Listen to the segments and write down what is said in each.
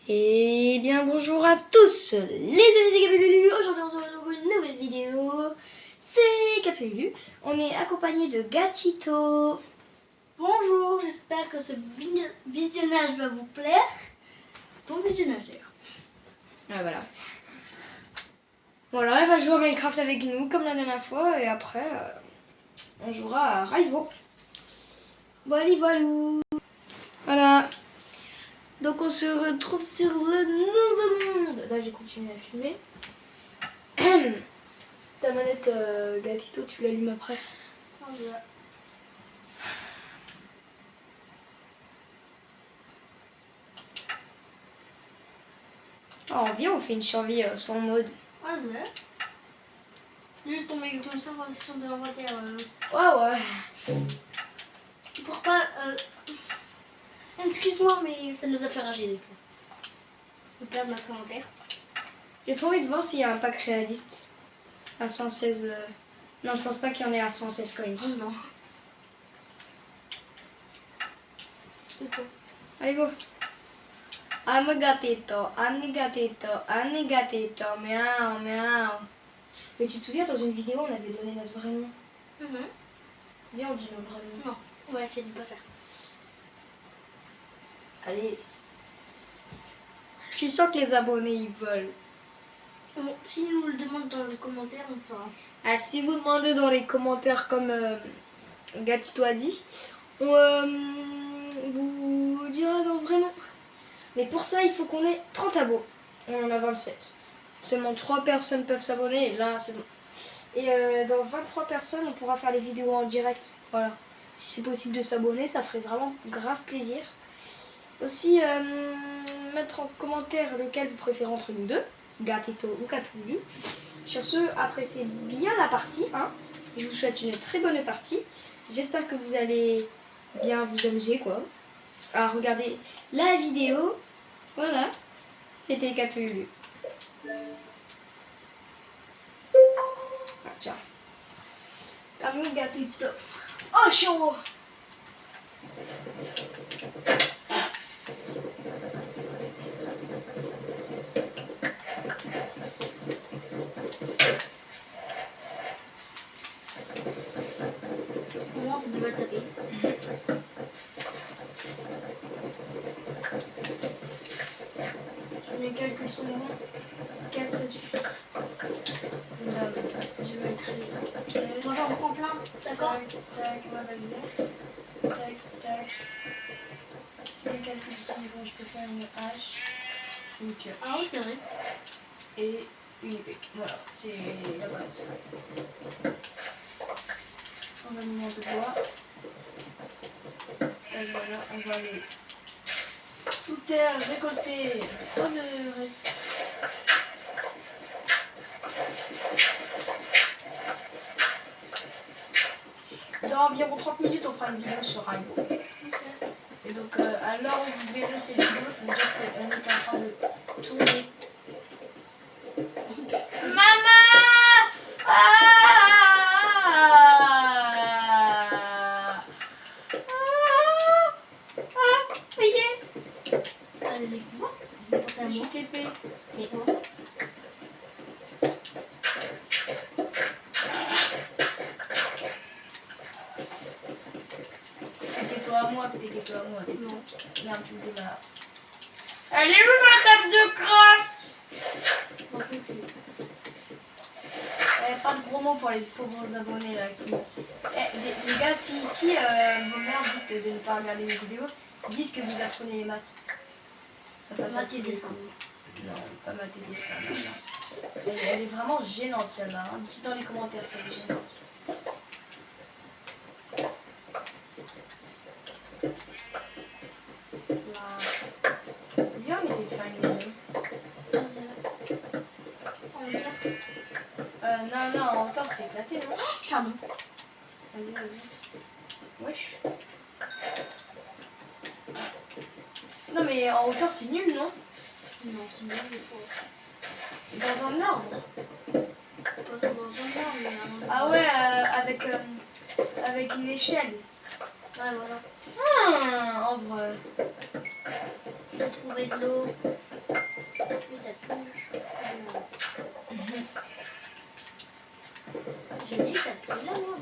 Et bien bonjour à tous les amis, c'est Capululu. Aujourd'hui on se retrouve pour une nouvelle vidéo. C'est Capululu. On est accompagné de Gatito. Bonjour, j'espère que ce visionnage va vous plaire. Bon visionnage d'ailleurs. Ah, voilà. Voilà, elle va jouer à Minecraft avec nous comme la dernière fois. Et après on jouera à Raivo. Voilà. Voilà. Donc on se retrouve sur le nouveau monde. Là j'ai continué à filmer. Ta manette Gatito, tu l'allumes après. Oh, viens, on fait une survie sans mode. Juste tomber comme ça sur de l'inventaire. Ouais. Pour pas. Excuse-moi, mais ça nous a fait rager des fois. De perdre notre inventaire. J'ai trop envie de voir s'il y a un pack réaliste à 116. Non, je pense pas qu'il y en ait à 116 coins. Oh non. C'est quoi? Allez, go. Amigatito, miaou, miaou. Mais tu te souviens, dans une vidéo, on avait donné notre vrai nom. Viens, on dit notre vrai nom. Non, on va essayer de ne pas faire. Allez. Je suis sûre que les abonnés, ils veulent. Si nous le demandent dans les commentaires, on fera. Ah, si vous demandez dans les commentaires comme Gatito a dit, on vous dira non, vraiment. Mais pour ça, il faut qu'on ait 30 abos. On en a 27. Seulement 3 personnes peuvent s'abonner et là, c'est bon. Et dans 23 personnes, on pourra faire les vidéos en direct. Voilà. Si c'est possible de s'abonner, ça ferait vraiment grave plaisir. Aussi, mettre en commentaire lequel vous préférez entre nous deux, Gatito ou Capululu. Sur ce, appréciez bien la partie 1. Je vous souhaite une très bonne partie. J'espère que vous allez bien vous amuser, quoi. À regarder la vidéo. Voilà. C'était Capululu. Ah, tiens. Comme Gatito. Oh, chaud! Au moins, ça devait le taper. Si mes calculs sont bons, 4 ça suffit. Là, je vais écrire 16. Moi, j'en prends plein, d'accord? Tac, voilà, tac, tac. Si mes calculs sont bons, je peux faire une hache, une pioche. Ah oui, c'est vrai. Et une épée. Voilà, c'est la base. On va mettre de bois. Et voilà, on va aller sous terre récolter 3 de Dans environ 30 minutes, on fera une vidéo sur Raivo. Et donc, à l'heure où vous verrez cette vidéo, ça veut dire qu'on est en train de tourner. Maman! Les couvertes, c'est pour ta Je suis main. TP. Mais TP-toi à moi, TP-toi à moi. non. Merde, tu me démarres. Elle est où ma table de craft? Pas de gros mots pour vos abonnés là qui. Les gars, si vos mères dites de ne pas regarder mes vidéos, dites que vous apprenez les maths. Ça passe à Mater des Non, pas mater des ça. Non. Elle est vraiment gênante celle-là. Hein. Dites dans les commentaires si elle est gênante. Viens, on essaie de faire une maison. Non, en hauteur c'est éclaté, non? Charbon. Vas-y. Wesh. Non, mais en hauteur c'est nul, non? Non, c'est bien des fois. Dans un arbre. Pas dans un arbre, mais Ah ouais, avec une échelle. ouais, voilà. En vrai. Faut trouver de l'eau. Je dis que ça te plaît là, moi.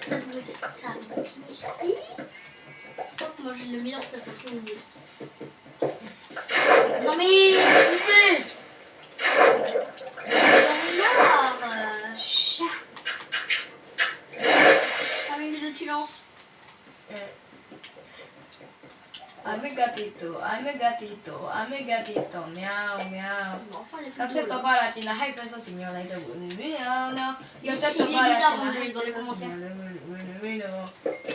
Ça devrait simplifier. Je crois que moi j'ai le meilleur stuff à tout niveau. Non mais j'en ai marre. Chat. 5 minutes de silence. Amigatito, amigatito, amigatito, miau, miau. Enfin, les plus Francesco drôles. parla cina, hai spesso signore, miau, miau. Io Si, certo il est parla bizarre, cina, on hai dit dans les spesso commentaires. signore,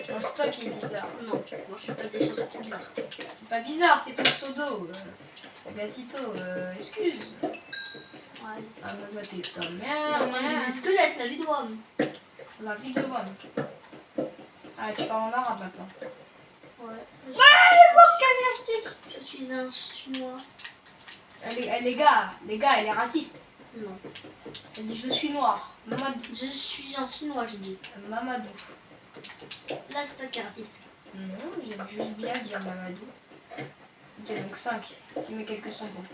non, c'est toi qui es bizarre. Non, moi je suis pas des chansons trop bizarres. C'est pas bizarre, c'est ton pseudo. Gatito, excuse. Ouais. Amigatito, Non, miau, moi, miau. le squelette, la vidéo. La vidéo bonne. Ah, tu parles en arabe maintenant. Ouais. Casiastique. Je suis un chinois. Les gars, elle est raciste. Non. Elle dit je suis noir. Mamadou. Je suis un chinois, je dis. Mamadou. Là, c'est toi qui es artiste. Non, j'aime juste bien dire Mamadou. Ok, donc 5. Si mais quelques secondes.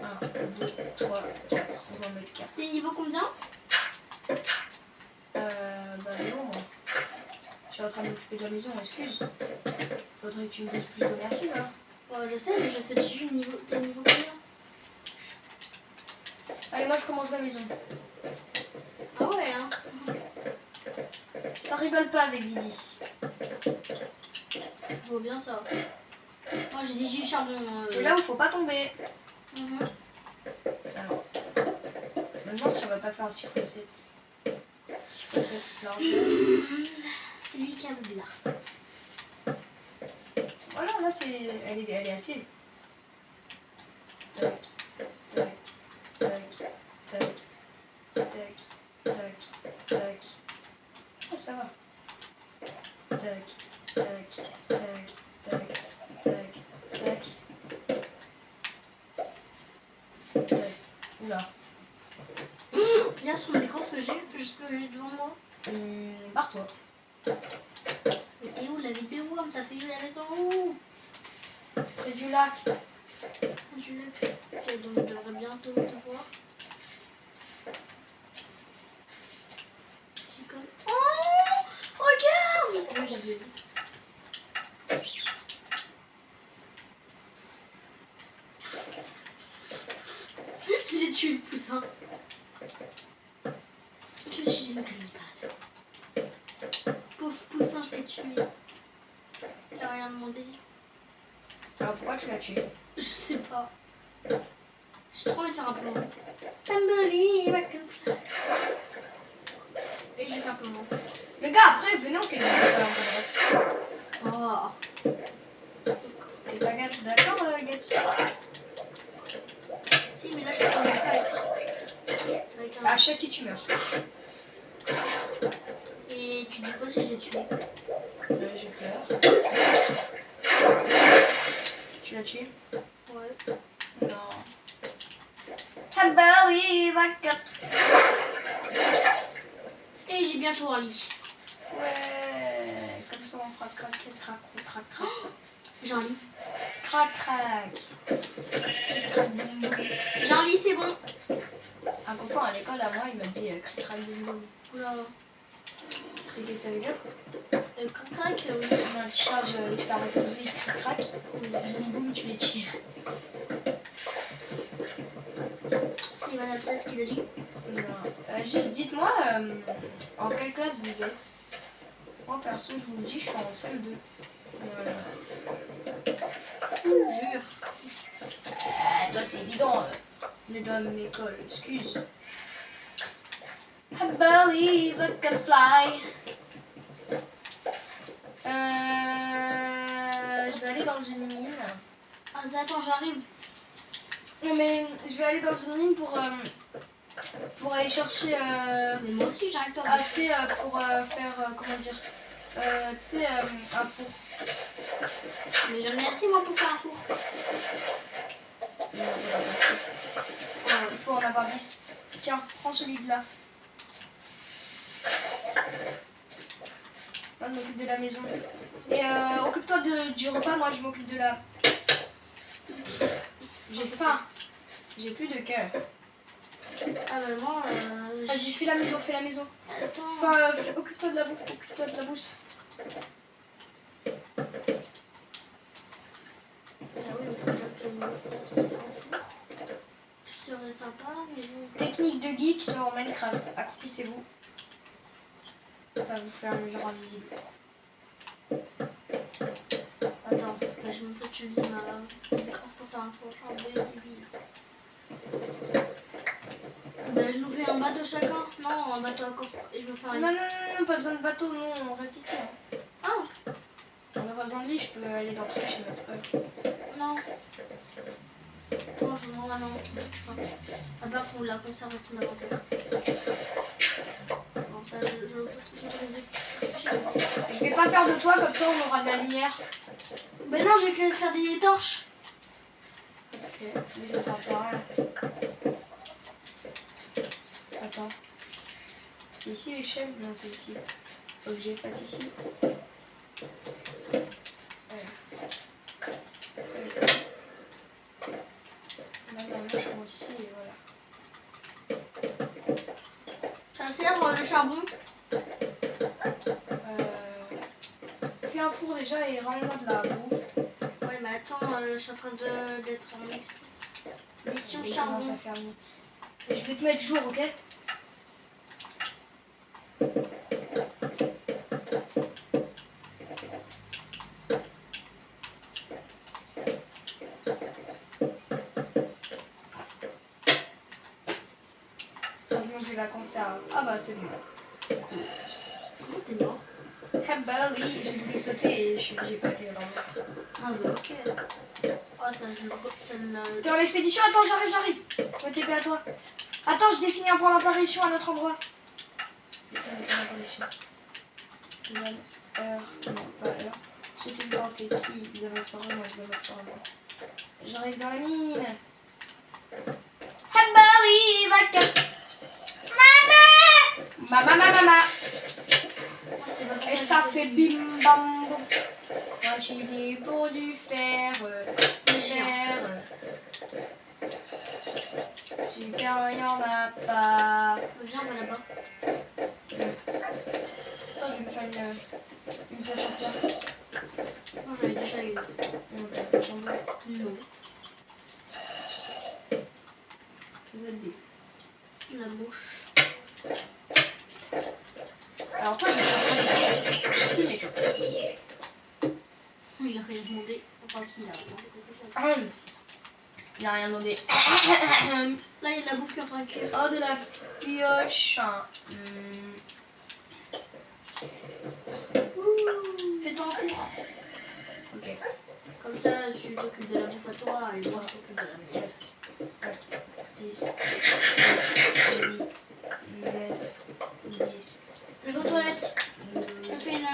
1, 2, 3, 4. On va en mettre 4. C'est niveau combien? Bah non, moi. Je suis en train de m'occuper de la maison, excuse. Faudrait que tu me dises plutôt merci là. Ouais, je sais, mais je te dis juste niveau. T'es niveau combien? Allez, moi je commence la maison. Ah ouais, hein. Ça rigole pas avec Lydie. Je vois bien ça. Moi, j'ai 18 charbons. C'est là où faut pas tomber. Mhm. Alors, maintenant si on va pas faire un 6x7. 6x7 c'est large. C'est lui qui a le bizarre. Voilà, là c'est. Elle est assez. Tac, tac, tac, tac, tac, tac, tac. Ah, ça va. Tac, tac, tac, tac, tac, tac. Tac. Oula. Regarde sur mon écran ce que j'ai devant moi. Barre-toi. Mais t'es où la vidéo? T'as fait la maison où? Près du lac. Du lac. Ok, donc je devrais bientôt te voir. J'ai comme... Oh, regarde! Moi j'avais vu. J'ai tué le poussin. Je suis une cannibale. Pauvre poussin, je l'ai tué. Il a rien demandé. Alors pourquoi tu l'as tué? Je sais pas. J'ai trop envie de faire un plan. Tumbly, I can fly. Et j'ai fait un plan. Les gars, après, venez, on fait une vidéo à Oh. T'es pas d'accord, Gatti? Si, mais là je suis en fight. Avec un... Ah, je sais si tu meurs. Et tu dis quoi si j'ai tué? J'ai peur. Tu l'as tué? Ouais. Non. Ah bah oui, 24. Et j'ai bientôt un lit. Ouais, comme ça on fera crac, crac, crac, crac. J'ai un lit. Crac, crac. Crac, boum, boum. J'ai un lit, c'est bon. Un copain à l'école à moi, il m'a dit crac, crac, boum, boum. Oula. C'est que ça veut dire? Crac crac, oui. Non, tu charges les spermatozoïdes, crac, crac. Boum, boum, tu les tires. C'est Madame Sass qui l'a dit. Non. Juste dites-moi en quelle classe vous êtes. Moi perso, je vous le dis, je suis en CM2. Voilà. Jure. Toi c'est évident, les deux à la même école, excuse. I believe I can fly. Je vais aller dans une mine. Ah, attends, j'arrive. Non mais je vais aller dans une mine pour aller chercher Mais moi aussi, j'arrive toi. assez pour faire comment dire tu sais un four. Mais j'en ai assez, moi, pour faire un four. Non, il faut en avoir 10. Tiens, prends celui de là. On m'occupe de la maison. Et occupe-toi du repas, moi je m'occupe de la J'ai faim. J'ai plus de cœur. Ah bah moi... Vas-y, fais la maison, fais la maison. Attends. Enfin, occupe-toi de la bouffe, occupe-toi de la bouffe. Ah oui, il faut déjà que je me fasse un four. Ce serait sympa, mais bon... Technique de geek sur Minecraft. Accroupissez-vous. Ça va vous faire un mur invisible. Attends, bah, je peux utiliser ma Minecraft pour faire un four charbon débile. Bah, je nous fais un bateau chacun. Non, un bateau à coffre. Et je me fais un... Non, non, non, non, pas besoin de bateau, non, on reste ici. Hein. Ah, On n'a pas besoin de lit, je peux aller dans le truc chez notre non. Non, je m'en vais à part pour la conserver ton inventaire. Comme ça, je te Je vais pas faire de toi, comme ça on aura de la lumière. Ben non, j'ai qu'à faire des torches. Ok, mais ça sert à rien. Attends. C'est ici l'échelle? Non, c'est ici. Objet, passe ici. Là, normalement, je commence ici et voilà. Ça sert le charbon. Fais un four déjà et ramène-moi de la bouffe. Ouais, mais attends, je suis en train d'être en expédition Et charbon. commence à faire nuit. Et je vais te mettre jour, ok? Heureusement que j'ai la conserve. Ah bah c'est bon. Comment t'es mort? Ah bah oui, j'ai voulu sauter et j'ai pas été vraiment. Ah bah ok. Oh, ça ne... T'es en expédition? Attends, j'arrive. Ouais, TP à toi. Attends, je définis un point d'apparition à notre endroit. Définis un point d'apparition. Nouvelle heure, non pas heure. Sauter de bord, t'es qui? Ils avancent moi, ils avancent moi. J'arrive dans la mine. I believe I can. Mama. Et ça fait bim bam boum. Moi j'ai des pour du fer, Super, il y en a pas. Viens, on va là-bas. Attends, je vais me faire une pioche en pierre. Moi, j'avais déjà eu. Non, t'as une pioche en bois. Non. ZB. La bouche. Alors toi, je vais Il a rien demandé. Enfin, si, il a rien demandé. Il a rien demandé. Là, il y a de la bouffe qui est en train de cuire. Oh, de la pioche. Fais-toi un four. Ok. Comme ça, tu t'occupes de la bouffe à toi et moi, je t'occupe de la mienne. 5, 6, 7, 8, 9, 10. Je vais aux toilettes. Je fais une...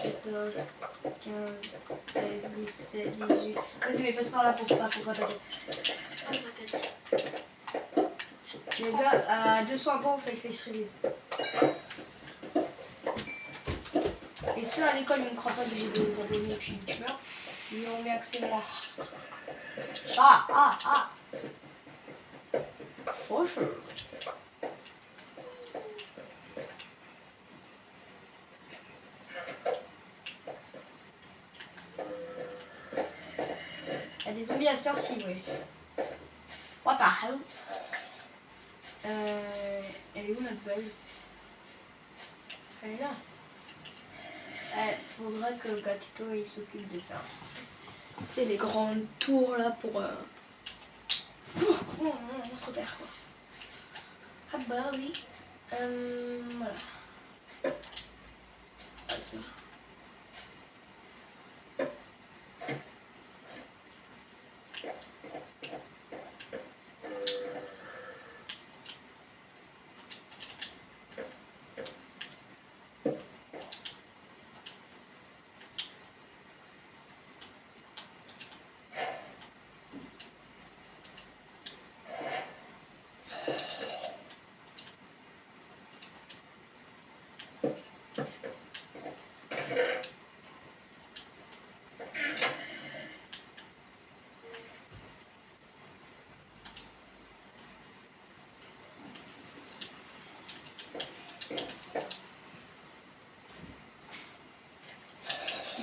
14, 15, 16, 17, 18. Vas-y, mais passe par là pour pas ta tête. Oh, t'inquiète. Les gars, à 200 points, on fait le face review. Et ceux à l'école, ils ne croient pas que j'ai des abonnés et que je suis youtubeur. Ils ont bien que c'est moi. For sure. Il y a des zombies à cette heure-ci, oui. What the hell? Elle est où notre base? Elle est là. Faudrait que Gatito il s'occupe de faire. C'est les grandes tours là pour on se repère quoi. Ah bah oui. Voilà. Ouais, c'est vrai.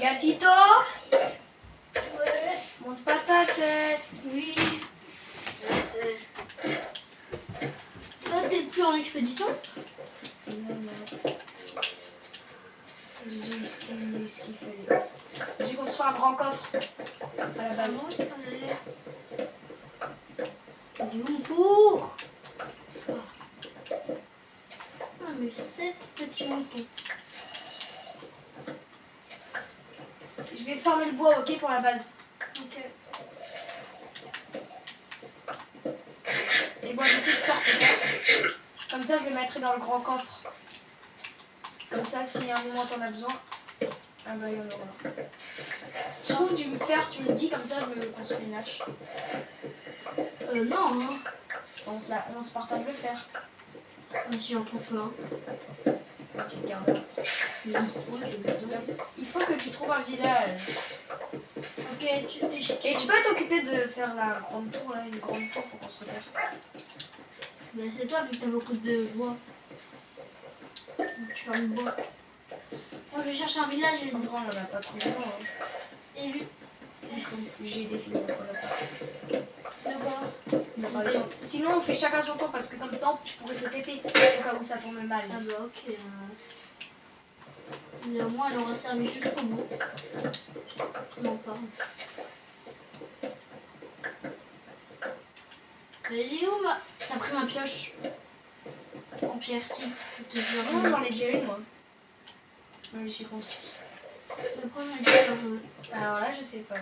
Gatito, Ouais. monte pas ta tête. Oui. Là, c'est... Toi, t'es plus en expédition? Non. J'ai dit ce qu'il fallait. J'ai construit un grand coffre à la Ah base. bon? Il est où mon pour? Ah, mais 7 petits moutons. Je vais former le bois, ok, pour la base. Ok. Les bois de toutes sortes, ok. Comme ça, je les mettrai dans le grand coffre. Comme ça, si à un moment t'en as besoin, ah bah il y en aura. Si tu trouves du fer, tu me dis, comme ça je me construis une hache. Non, hein. On se partage le fer. Mais si j'en trouve un. Tu le gardes. Non, moi je vais bien. Il faut que tu trouves un village. Ok, Et tu peux t'occuper de faire la grande tour, là, une grande tour pour construire. Mais c'est toi, vu que t'as beaucoup de bois. Tu vas le bois. Moi je vais chercher un village et En vrai, on en a pas trop besoin. Hein. Et vu. J'ai défini mon D'accord. Sinon, on fait chacun son tour parce que comme ça, tu pourrais te TP au cas où ça tourne mal. Ah bah ok. Mais au moins elle aura servi jusqu'au bout. Non, pas. Mais elle est où ma... T'as pris ma pioche en pierre, si. Je te jure. Non, j'en ai déjà une, moi. Je me suis construite. Le premier pierre. Alors là, je sais pas.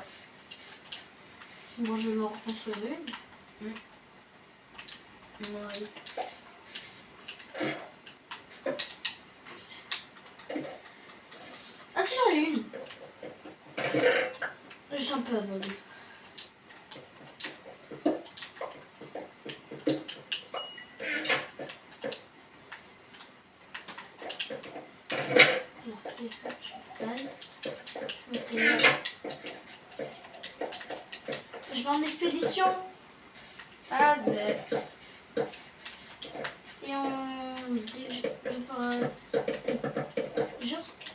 Bon, je vais me reconstruire une. Ouais. Ah si, j'en ai une. Je suis un peu aveugle. Je vais en expédition Ah, zè. et je ferai.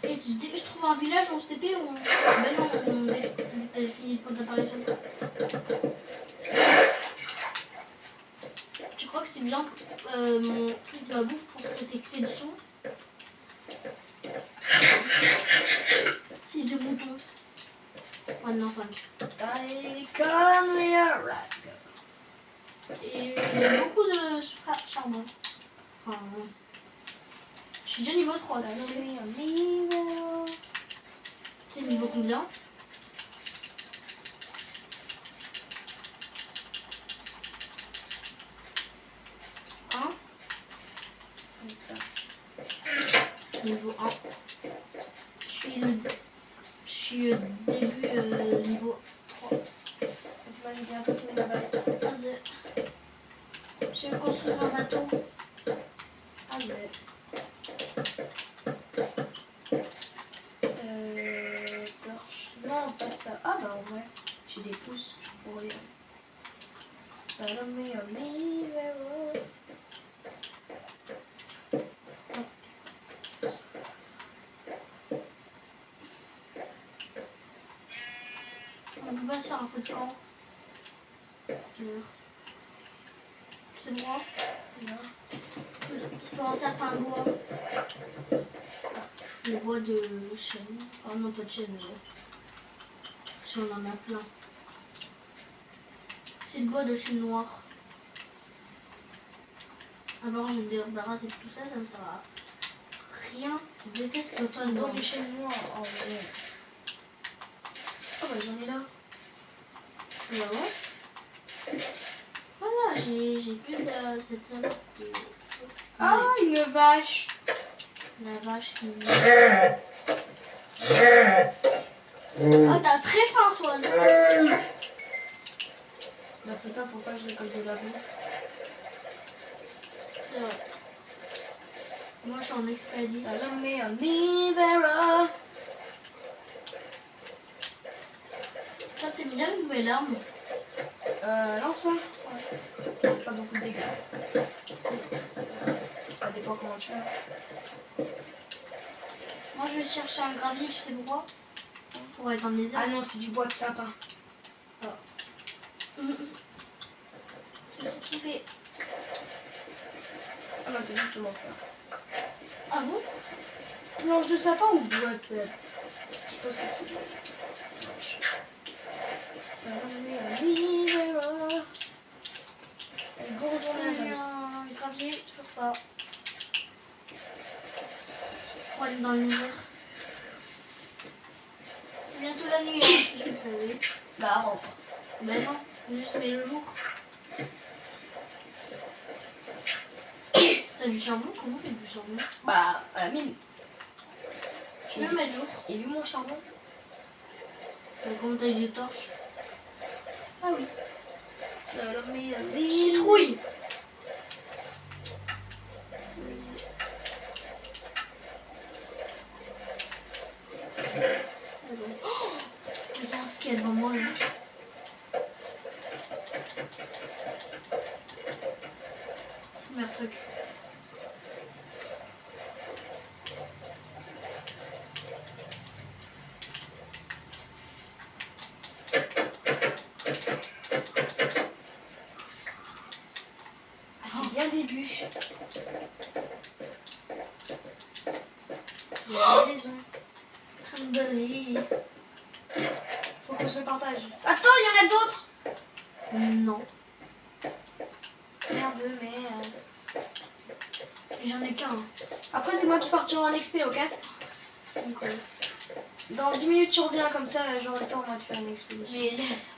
Et dès que je trouve un village, on se TP ou on. Ben non, t'as fini le point d'apparition. Tu crois que c'est bien mon truc de la bouffe pour cette expédition? 6 de moutons. Ah non, 5. I come here, right. Et j'ai beaucoup de charbon. Enfin, je suis déjà niveau 3. Tu sais niveau combien? Hein? Niveau 1. Je suis début niveau 3. C'est pas, j'ai bientôt fini la base. Je vais construire un bateau. Ah, zè. Torche. Non, pas ça. Ah, bah, ouais. J'ai des pouces, je pourrais. Salome, Olivero. On peut pas faire un feu de camp. C'est droit. Non. Il faut un certain bois. Le bois de chêne. Oh non, pas de chêne. Si on en a plein. C'est le bois de chêne noir. Alors je me débarrasse de tout ça, ça ne sert à rien. Je déteste l'automne. Bois du chêne noir. Oh, ouais. Oh, bah, j'en ai là. Bah ouais. Voilà, j'ai plus cette salade de... Ah, une vache. La vache qui... Oh, t'as très faim, Swan. Bah, putain, pourquoi je récolte de la bouffe? C'est vrai. Moi, je suis en expédition. Salome, Olivero. Toi, t'aimes bien une nouvelle arme? Lance-moi. Ouais. Pas beaucoup de dégâts. Ça dépend comment tu fais. Moi, je vais chercher un gravier, tu sais pourquoi? Pour être dans les Ah airs. non, c'est du bois de sapin. Je sais trouver. Ah non, c'est bon, je peux m'en faire. Ah bon? Planche de sapin ou bois de sel? Je pense que c'est bon. Ça va mener à l'hiver. Elle go retourner Un gravier, toujours pas. Pour aller dans les airs. C'est bientôt la nuit, hein, si je le savais. Bah rentre. Ben non, juste mais le jour. T'as du charbon? Comment t'as du charbon? Bah à la mine. Tu peux mettre jour. Il est où mon charbon? Comment t'as eu des torches? Ah oui. Citrouille. Oh, regarde ce qu'il y a devant moi là. C'est le meilleur truc. Ah c'est bien début. J'ai raison. Alhamdoulilah. Faut qu'on se le partage. Attends, il y en a d'autres. Non. Merde, mais... Et j'en ai qu'un. Après, c'est moi qui partirai en XP, ok? Donc, Dans 10 minutes, tu reviens, comme ça, j'aurai le temps, moi, de faire une expédition. mais laisse.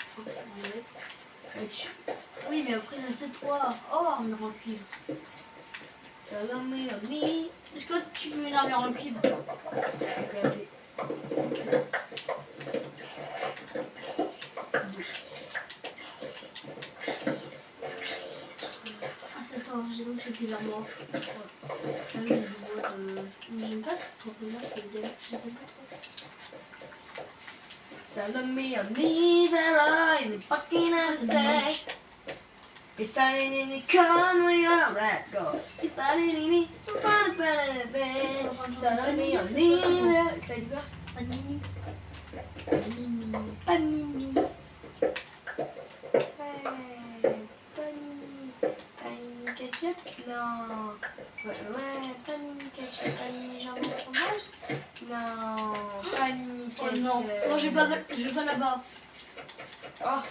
Oui, mais après, c'est toi. Oh, armure en cuivre. Est-ce que tu veux une armure en cuivre? Ah, c'est toi, j'ai vu que c'était vers moi. Ah, j'ai du bois de... J'aime pas ce truc-là, c'est des... Je sais pas trop. Salome on Nivera in the fucking say. It's fighting in the Conway, let's go. It's fighting in the Salome on Nivera. T'as dit quoi? Panini. Panini. Panini ketchup? Non. Ouais, panini ketchup, panini jambon fromage? Non. Panini Oh ketchup. non, non, je vais pas là-bas. Oh,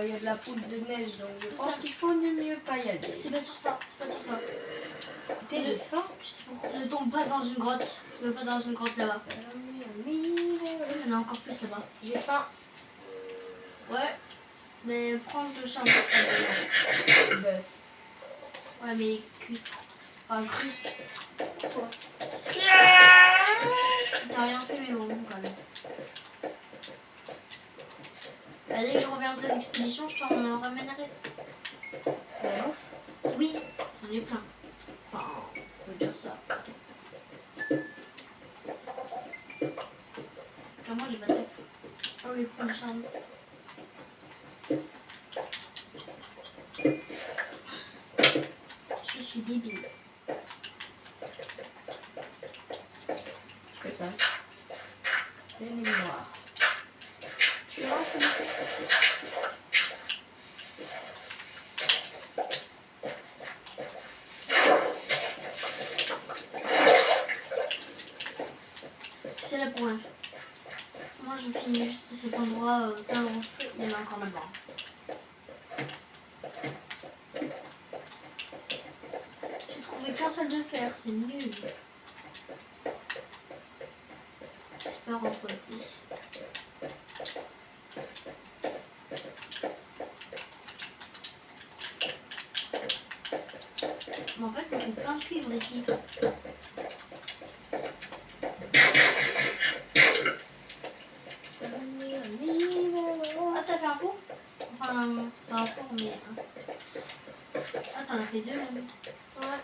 il y a de la poudre de neige, donc je pense Ça. qu'il faut ne mieux pas y aller. C'est pas sur ça, c'est pas sur ça. Écoutez, j'ai faim. Tu sais pourquoi? Ne tombe pas dans une grotte. Ne pas dans une grotte là-bas. Il y en a encore plus là-bas. J'ai faim. Ouais. Mais prends le charbon. Bœuf. Ouais, mais cuit. Pas cru. Toi. T'as rien fait, mais bon, quand même. Bah, dès que je reviendrai d'expédition, je t'en ramènerai. La bouffe. Oui, j'en ai plein. Enfin, on peut dire ça. Car moi, j'ai pas très faim. Oh, mais prends le charbon. Je suis débile. C'est que ça. Les mémoires. Tu vois, c'est bon. C'est là pour rien. Moi, je finis juste cet endroit plein de rocheux. Il y en a encore là-bas. J'ai trouvé qu'un seul de fer, c'est nul. J'espère en trouver plus. Mais en fait, on trouve plein de cuivre ici. Ah, t'as fait un four? Enfin, pas un four, mais... Ah, t'en as fait deux même. Ouais.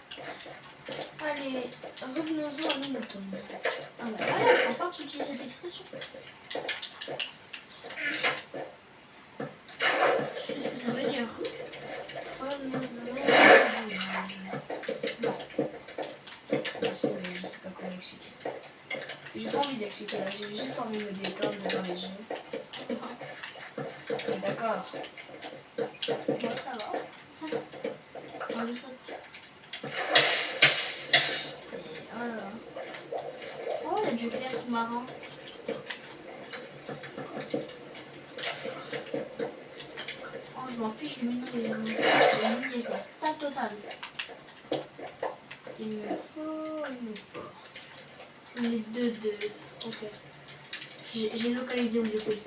Allez, revenons-en à nos moutons. Ah bah voilà, enfin tu utilises cette expression. Tu sais ce que ça veut dire. Je sais pas comment l'expliquer. J'ai pas envie d'expliquer là, j'ai juste envie de me détendre D'accord. Bon, ça va. On le saute. Et oh là là. Oh, il y a du fer sous-marin. Oh, je m'en fiche du minerai. Je m'en tape total. Il me faut une porte. On est deux. Ok. J'ai localisé où il était.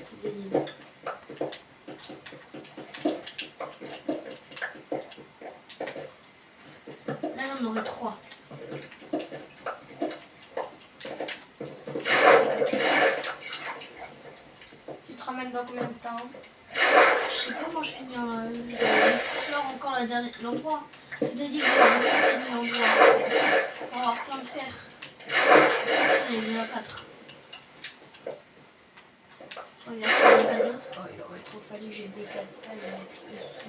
Là, j'en aurais 3. Tu te ramènes dans combien de temps? Je sais pas, moi je finis j'explore encore l'endroit. Je te dis que j'ai fini l'endroit. On va avoir plein de fer. Il y en a 4. Je regarde s'il y en a pas d'autres. Oh, il aurait trop fallu que je décale ça et le mettre ici.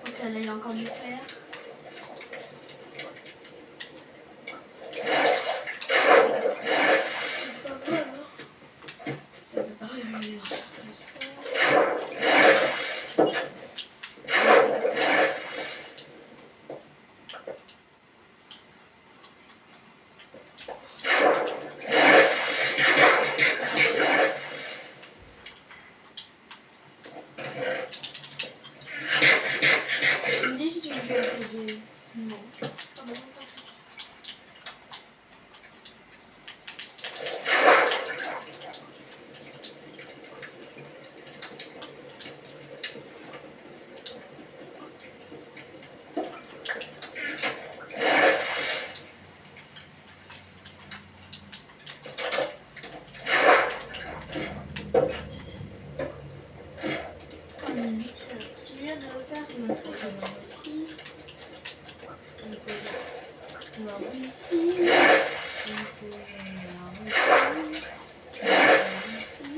Ok, là il y a encore du fer. Ça peut pas revenir comme ça. Tu me dis si tu le fais avec Non. Lui, si je viens de le faire, il va très vite. ici. On peut Alors, ici. On peut ici.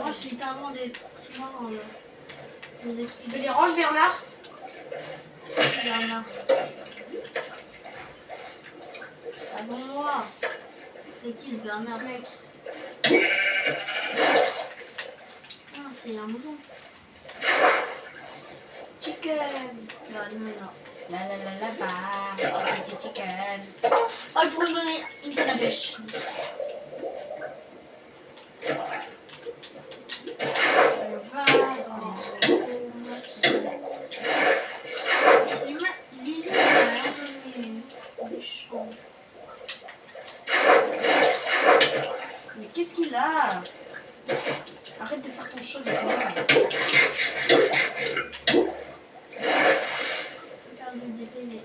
moi je fais littéralement des sous-marins là. Tu te déranges, Bernard? Bernard. Ah bon, moi. C'est qui ce Bernard? Ce mec. Ah, c'est un mouton. Chicken. Non. La la la la ba. Chicken. Oh, il pourrait me donner une canne à pêche. On va dans les eaux. Il a donné du champ. Mais qu'est-ce qu'il a? Arrête de faire ton show de toi. Perdu des PV.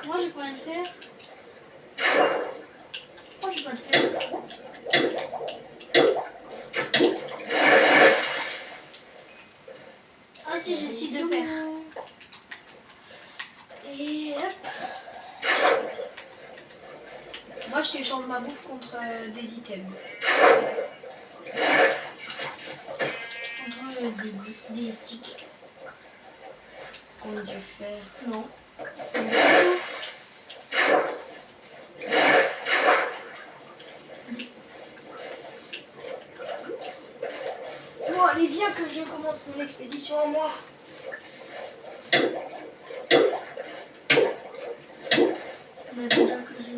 Moi j'ai combien de fer? Moi j'ai pas de fer. Ah si, j'ai 6 de fer. Et hop. Moi, je t'échange ma bouffe contre des items. Contre des sticks. Contre du fer. Non. Bon, allez, viens que je commence mon expédition en moi. Mais déjà que je...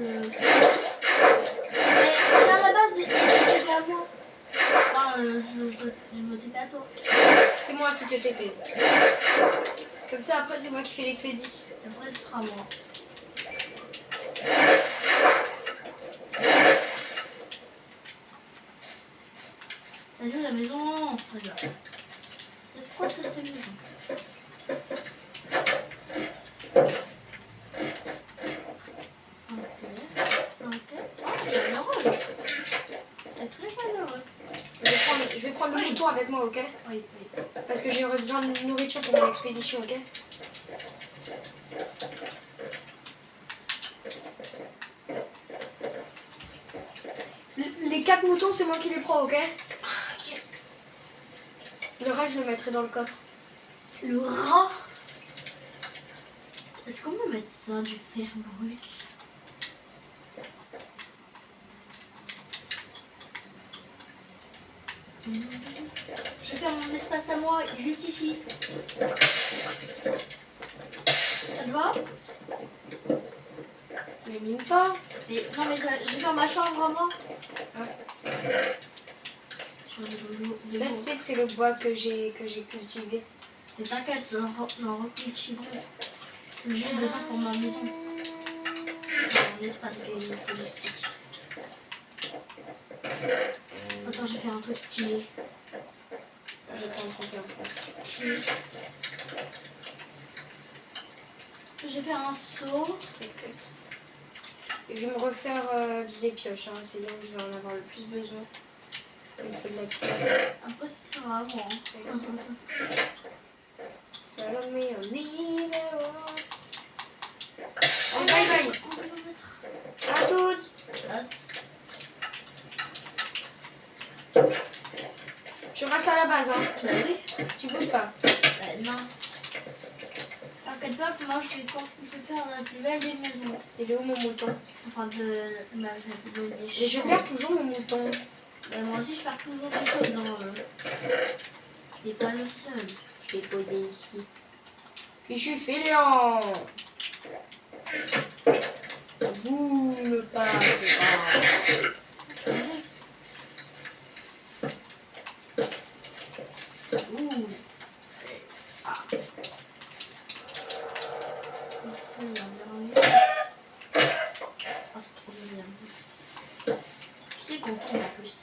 Mais à la base, je TP à moi. Enfin, je me TP à toi. C'est moi qui te TP. Comme ça, après, c'est moi qui fais l'expédition. Après, ce sera moi. Salut la maison. Regarde. C'est quoi cette maison? Ok. Oh, c'est malheureux. C'est très malheureux. Je vais prendre le mouton avec moi, ok? Oui. Parce que j'aurai besoin de nourriture pour mon expédition, ok? Les 4 moutons, c'est moi qui les prends, ok? Le reste, je le mettrai dans le coffre. Le rat. Est-ce qu'on peut mettre ça du fer brut? Je vais faire mon espace à moi, juste ici. Ça te va? Mais mine pas. Mais, non mais je vais faire ma chambre à moi. Ça, tu sais que c'est le bois que j'ai cultivé. Mais t'inquiète, j'en recultiverai. J'ai juste besoin pour ma maison. Mon espace. Et il me faut du stick. Attends, je vais faire un truc stylé. Je prends 31 points. Je vais faire un seau. Tac, tac. Et je vais me refaire les pioches. Hein. C'est là où je vais en avoir le plus besoin. Il me faut de la pierre. Après, ça sera à moi. Salomé, on y va. Oh, bye bye. À toutes. Tu restes à la base, hein. Bah oui. Tu bouges pas. Non. T'inquiète pas que moi je vais faire la plus belle des maisons. Il est où mon mouton? Enfin, de la plus belle des Et je chambres. perds toujours mon mouton. Moi aussi, je perds toujours des choses. Hein. T'es pas le seul. Je vais poser ici. Fichu fainéant. Vous ne passez pas. Ouh. Ah. Ah, c'est trop bien. Tu sais qu'on tombe en plus.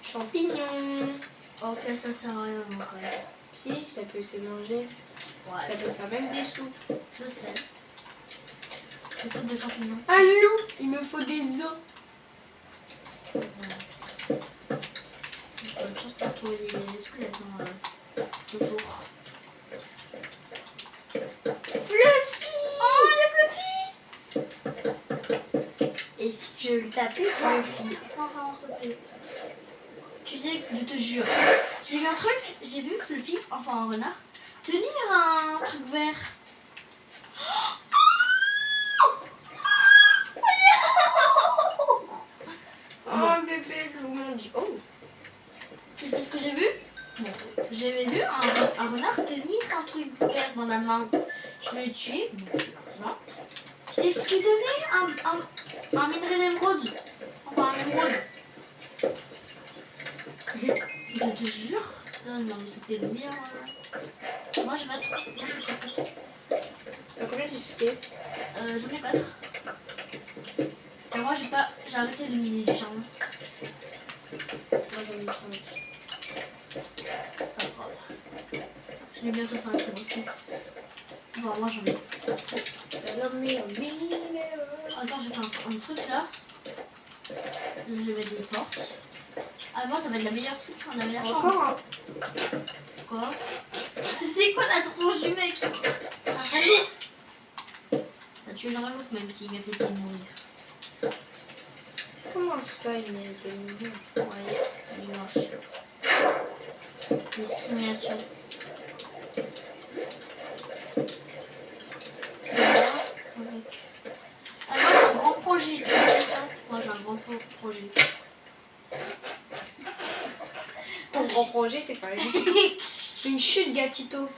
Champignons. Ok, ça sert à rien en vrai. Si, ça peut se manger. Ouais, Ça peut faire même des soupes. je sais. Des soupes de champignons. Un loup. Il me faut des os. Bonne chance pour trouver des squelettes le jour. Fluffy. Oh, le Fluffy. Et si je le tapais Fluffy? Tu sais, je te jure, j'ai vu un truc, j'ai vu Fluffy, enfin un renard, tenir un truc vert. Oh bébé loup, mon dieu. Oh. Tu sais ce que j'ai vu? J'avais vu un renard tenir un truc vert dans la main. Je vais le tuer. Voilà. Tu sais ce qu'il donnait? Un minerai d'émeraude. Enfin, un émeraude. Je te jure. Non, mais c'était le meilleur. Moi, j'ai pas trop. Moi, j'ai pas trop. T'as combien de cités? J'en ai 4. Et moi, j'ai arrêté de miner du charme. Moi j'en ai 5. Pas grave. J'en ai bientôt 5 aussi. Bon, moi, j'en ai. Salomé, Attends, j'ai fait un truc là. Je vais mettre des portes. Ah, moi, ça va être la meilleure truc, la meilleure chambre. Encore un. Quoi? C'est quoi la tronche du mec? Un ralouf. T'as tué le ralouf même s'il méritait de mourir. Comment ça il mérite de mourir? Ouais, il est moche. Discrimination. Ah, moi j'ai un grand projet, tu sais ça? Moi j'ai un grand projet. Ton grand projet c'est pas une chute gatito.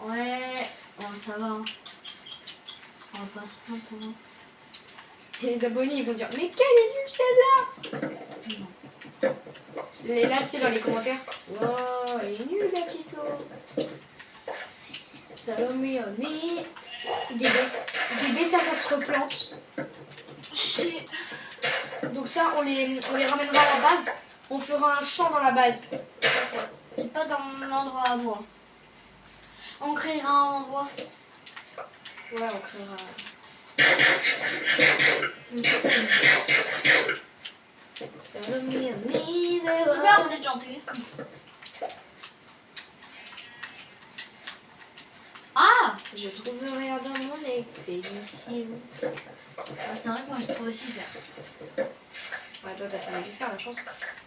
Ouais, bon, ça va. Hein. On va pas se plaindre. Hein. Et les abonnés ils vont dire mais quelle est nulle celle-là. Non. Et là tu sais dans les commentaires. Wow, elle est nulle gatito. Salomé, on est. Des ça se replante. Donc ça on les ramènera à la base. On fera un champ dans la base. Et pas dans mon endroit à moi. On créera un endroit. Ouais, on créera. Salomé, on est Regarde, vous êtes gentil. Ah! Je trouve rien dans mon expédition. Ah, c'est vrai que moi je trouve aussi faire. Ouais, toi t'as jamais dû faire la chance.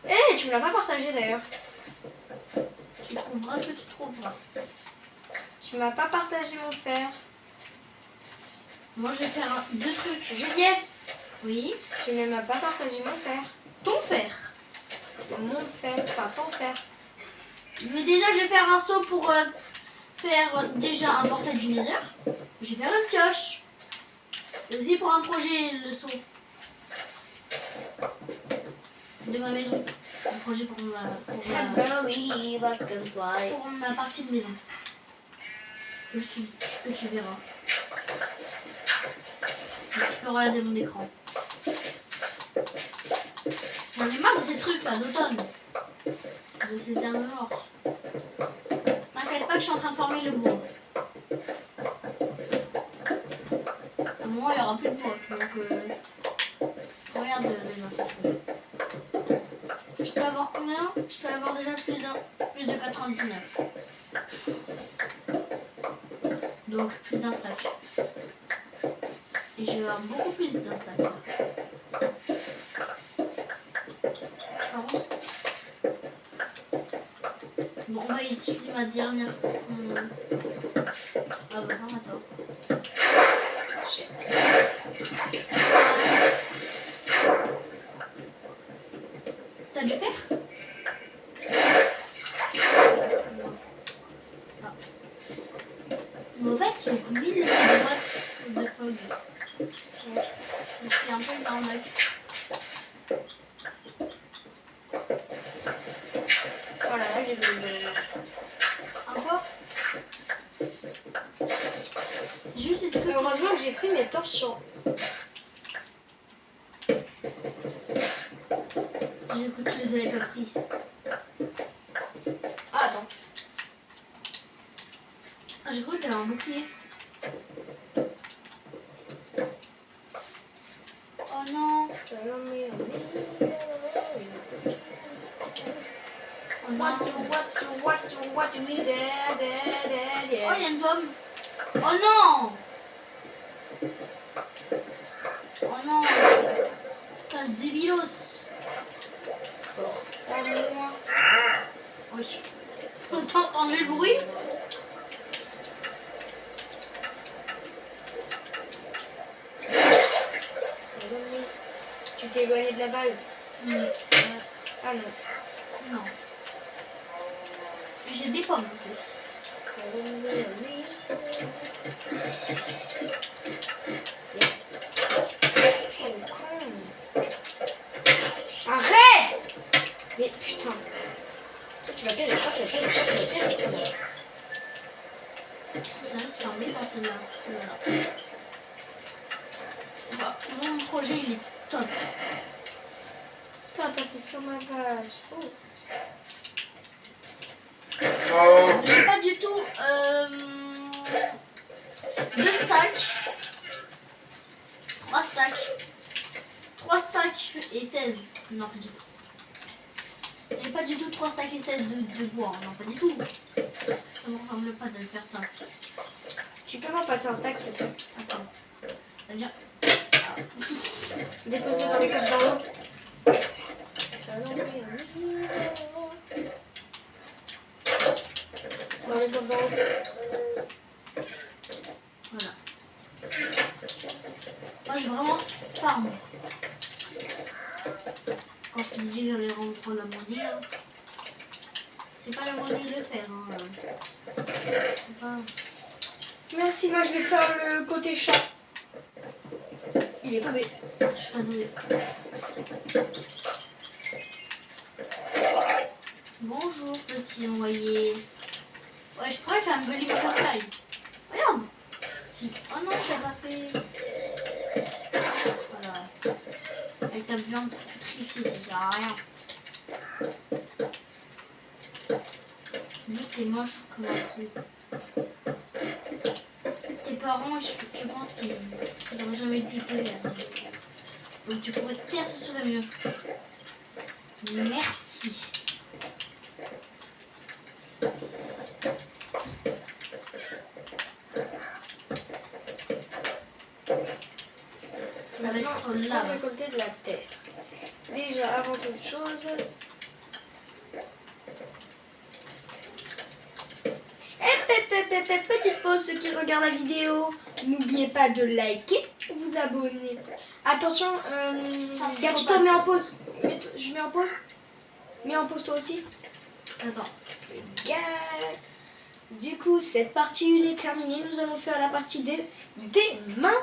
Eh, tu me l'as pas partagé d'ailleurs. Tu trouveras ce que tu trouveras. Tu m'as pas partagé mon fer. Moi je vais faire deux trucs. Juliette, Oui. Tu ne m'as pas partagé mon fer. Ton fer. Mon fer, enfin ton fer. Mais déjà, je vais faire un saut pour faire déjà un portail du Nether. Je vais faire une pioche. Et aussi pour un projet, le saut. De ma maison. Un projet pour ma partie de maison. Que tu verras. Tu peux regarder mon écran. J'en ai marre de ces trucs là d'automne. De ces herbes mortes. T'inquiète pas que je suis en train de former le bois. Au moment il n'y aura plus de bois. Donc regarde déjà. Je peux avoir combien? Je peux avoir déjà plus de 99. Donc plus d'un stack. Et je vais avoir beaucoup plus d'un stack. Pardon. Bon, on va utiliser ma dernière. Ah bah non, attends. Shit. T'as dû faire? Ah. Mais en fait, j'ai oublié les boîtes de fog. C'est un peu une arnaque. Oh là là, j'ai vu. Encore? Juste, est-ce que... Heureusement que j'ai pris mes torchons. J'ai cru que tu les avais pas pris. Ah, attends. Ah, j'ai cru que t'avais un bouclier. Oh non. Oh non. What you need, Oh, il y a une pomme. Oh non. Oh non. Casse débilos. Force à moi. Oui. T'as entendu le bruit? Tu t'es éloigné de la base. Ah non. Non. J'ai des pommes en plus. Arrête! Mais putain. Tu vas perdre, tu vas perdre. C'est vrai que c'est embêtant celle-là. Voilà. Bah, mon projet il est top. Putain, t'as fait sur ma page. Oh. J'ai pas du tout 2 stacks. 3 stacks. 3 stacks et 16. Non, pas du tout. J'ai pas du tout 3 stacks et 16 de bois. Non, pas du tout. Ça me ressemble pas de faire ça. Tu peux m'en passer un stack, s'il te plaît? Attends. Viens. Dépose-le dans les coffres d'en haut. Dans les coffres d'en haut. Voilà. Moi, j'ai vraiment farm. Quand je te disais que j'allais rendre la monnaie, hein, c'est pas la monnaie de le faire. Hein. C'est pas... Merci, moi je vais faire le côté champ. Il est tombé. Je suis pas douée. Bonjour, petit envoyé. Ouais, je pourrais faire un belly butterfly. Regarde. Oh non, je l'ai pas fait. Voilà. Avec ta viande putrifiée, ça sert à rien. Juste t'es moche comme un trou. Tes parents, je pense qu'ils n'auraient jamais été payés. Donc tu pourrais te taire, ce serait mieux. Merci. Ça va être là. On va récolter de la terre. Déjà, avant toute chose... Petite pause, ceux qui regardent la vidéo, n'oubliez pas de liker, vous vous abonner. Attention, me Gatito, mets en pause. Je mets en pause. Mets en pause toi aussi. Attends. Du coup, cette partie 1 est terminée. Nous allons faire la partie 2 dès maintenant.